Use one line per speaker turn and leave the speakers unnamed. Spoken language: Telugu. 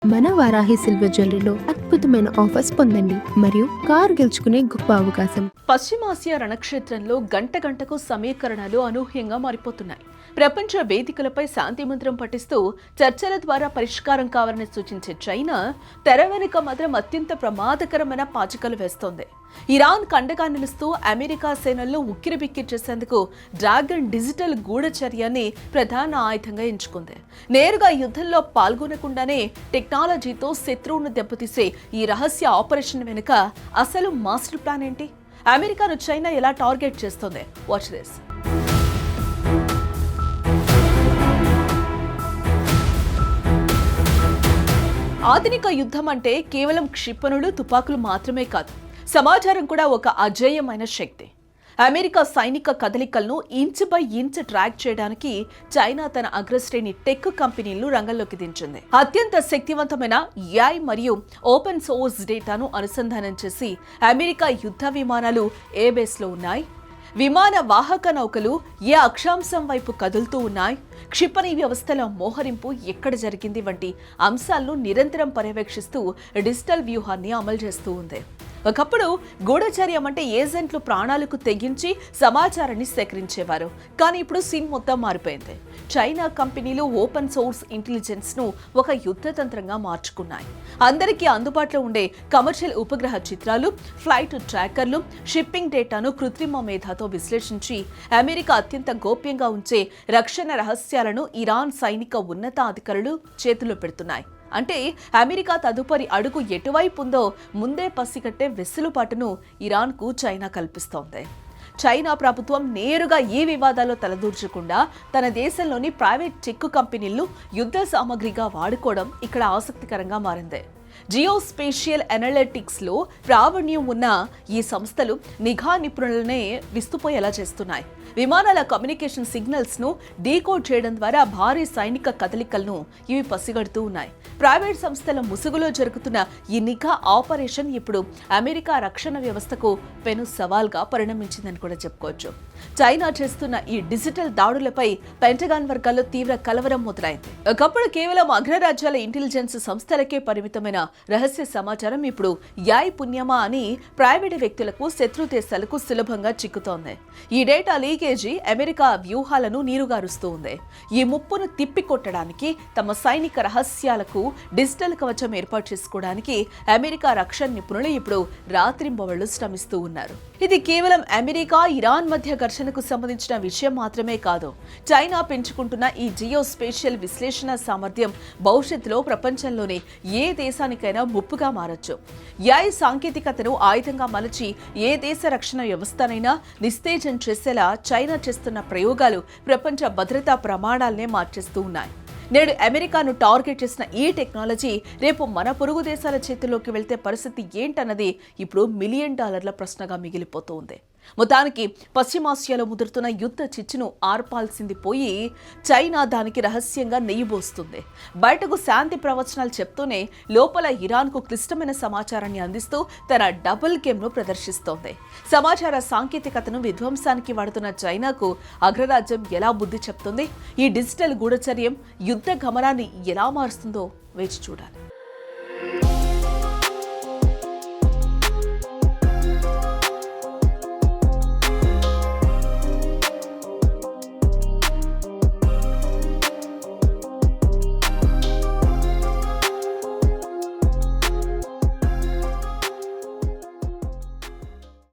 మన వారాహి సిల్వర్ జ్యువెలరీలో అద్భుతమైన ఆఫర్స్ పొందండి మరియు కారు గెలుచుకునే గొప్ప అవకాశం.
పశ్చిమాసియా రణక్షేత్రంలో గంట గంటకు సమీకరణాలు అనూహ్యంగా మారిపోతున్నాయి. ప్రపంచ వేదికలపై శాంతి మంత్రం పఠిస్తూ చర్చల ద్వారా పరిష్కారం కావాలని సూచించే చైనా తెర వెనుక మాత్రం అత్యంత ప్రమాదకరమైన పాచికలు వేస్తోంది. ఇరాన్ కండగా నిలుస్తూ అమెరికా సేనలను ఉక్కిరిబిక్కిరి చేసేందుకు డ్రాగన్ డిజిటల్ గూఢచర్యాన్ని ప్రధాన ఆయుధంగా ఎంచుకుంది. నేరుగా యుద్ధంలో పాల్గొనకుండానే టెక్నాలజీతో శత్రువును దెబ్బతీసే ఈ రహస్య ఆపరేషన్ వెనుక అసలు మాస్టర్ ప్లాన్ ఏంటి? అమెరికాను చైనా ఎలా టార్గెట్ చేస్తోంది? Watch this. ఆధునిక యుద్ధం అంటే కేవలం క్షిపణులు, తుపాకులు మాత్రమే కాదు, సమాచారం కూడా ఒక అజేయమైన శక్తి. అమెరికా సైనిక కదలికలను ఇంచ్ బై ఇంచ్ ట్రాక్ చేయడానికి చైనా తన అగ్రశ్రేణి టెక్ కంపెనీలను రంగంలోకి దించింది. అత్యంత శక్తివంతమైన AI మరియు ఓపెన్ సోర్స్ డేటాను అనుసంధానం చేసి అమెరికా యుద్ధ విమానాలు ఏ బేస్లో ఉన్నాయి, విమాన వాహక నౌకలు ఏ అక్షాంశం వైపు కదులుతూ ఉన్నాయి, క్షిపణి వ్యవస్థల మోహరింపు ఎక్కడ జరిగింది వంటి అంశాలను నిరంతరం పర్యవేక్షిస్తూ డిజిటల్ వ్యూహాన్ని అమలు చేస్తూ ఉంది. ఒకప్పుడు గూఢచర్యం అంటే ఏజెంట్లు ప్రాణాలకు తెగించి సమాచారాన్ని సేకరించేవారు. కానీ ఇప్పుడు సీన్ మొత్తం మారిపోయింది. చైనా కంపెనీలు ఓపెన్ సోర్స్ ఇంటెలిజెన్స్ ను ఒక యుద్ధ తంత్రంగా మార్చుకున్నాయి. అందరికీ అందుబాటులో ఉండే కమర్షియల్ ఉపగ్రహ చిత్రాలు, ఫ్లైట్ ట్రాకర్లు, షిప్పింగ్ డేటాను కృత్రిమ మేధతో విశ్లేషించి అమెరికా అత్యంత గోప్యంగా ఉంచే రక్షణ రహస్యాలను ఇరాన్ సైనిక ఉన్నతాధికారులు చేతుల్లో పెడుతున్నాయి. అంటే అమెరికా తదుపరి అడుగు ఎటువైపు ఉందో ముందే పసిగట్టే వెసులుబాటును ఇరాన్కు చైనా కల్పిస్తోంది. చైనా ప్రభుత్వం నేరుగా ఈ వివాదాల్లో తలదూర్చకుండా తన దేశంలోని ప్రైవేట్ టెక్ కంపెనీలను యుద్ధ సామగ్రిగా వాడుకోవడం ఇక్కడ ఆసక్తికరంగా మారింది. జియోస్పేషియల్ అనలిటిక్స్ లో ప్రావీణ్యం ఉన్న ఈ సంస్థలు నిఘా నిపుణులనే విస్తుపోయేలా చేస్తున్నాయి. విమానాల కమ్యూనికేషన్ సిగ్నల్స్ ను డీకోడ్ చేయడం ద్వారా భారీ సైనిక కదలికలను ఇవి పసిగడుతూ ఉన్నాయి. ప్రైవేట్ సంస్థల ముసుగులో జరుగుతున్న ఈ నిఘా ఆపరేషన్ ఇప్పుడు అమెరికా రక్షణ వ్యవస్థకు పెను సవాల్గా పరిణమించిందని కూడా చెప్పుకోవచ్చు. చైనా చేస్తున్న ఈ డిజిటల్ దాడులపై పెంటగాన్ వర్గాల్లో తీవ్ర కలవరం మొదలైంది. ఒకప్పుడు కేవలం అగ్రరాజ్యాల ఇంటెలిజెన్స్ సంస్థలకే పరిమితమైన రహస్య సమాచారం ఇప్పుడు AI పుణ్యమా అని ప్రైవేట్ వ్యక్తులకు, శత్రు దేశాలకు సులభంగా చిక్కుతోంది. ఈ డేటా లీకేజీ అమెరికా వ్యూహాలను నీరుగారుస్తూ ఉంది. ఈ ముప్పును తిప్పికొట్టడానికి తమ సైనిక రహస్యాలకు డిజిటల్ కవచం ఏర్పాటు చేసుకోవడానికి అమెరికా రక్షణ నిపుణులు ఇప్పుడు రాత్రింబవళ్లు శ్రమిస్తూ ఉన్నారు. ఇది కేవలం అమెరికా, ఇరాన్ మధ్య ఘర్షణకు సంబంధించిన విషయం మాత్రమే కాదు. చైనా పెంచుకుంటున్న ఈ జియోస్పేషియల్ విశ్లేషణ సామర్థ్యం భవిష్యత్తులో ప్రపంచంలోని ఏ దేశానికైనా ముప్పుగా మారొచ్చు. AI సాంకేతికతను ఆయుధంగా మలచి ఏ దేశ రక్షణ వ్యవస్థనైనా నిస్తేజం చేసేలా చైనా చేస్తున్న ప్రయోగాలు ప్రపంచ భద్రతా ప్రమాణాలనే మార్చేస్తూ ఉన్నాయి. నేడు అమెరికాను టార్గెట్ చేసిన ఈ టెక్నాలజీ రేపు మన పొరుగు దేశాల చేతుల్లోకి వెళ్తే పరిస్థితి ఏంటన్నది ఇప్పుడు $1 మిలియన్ ప్రశ్నగా మిగిలిపోతోంది. మొత్తానికి పశ్చిమాసియాలో ముదురుతున్న యుద్ధ చిచ్చును ఆర్పాల్సింది పోయి చైనా దానికి రహస్యంగా నెయ్యిబోస్తుంది. బయటకు శాంతి ప్రవచనాలు చెప్తూనే లోపల ఇరాన్కు క్లిష్టమైన సమాచారాన్ని అందిస్తూ తన డబుల్ గేమ్ను ప్రదర్శిస్తోంది. సమాచార సాంకేతికతను విధ్వంసానికి వాడుతున్న చైనాకు అగ్రరాజ్యం ఎలా బుద్ధి చెప్తుంది? ఈ డిజిటల్ గూఢచర్యం యుద్ధ గమనాన్ని ఎలా మారుస్తుందో వేచి చూడాలి.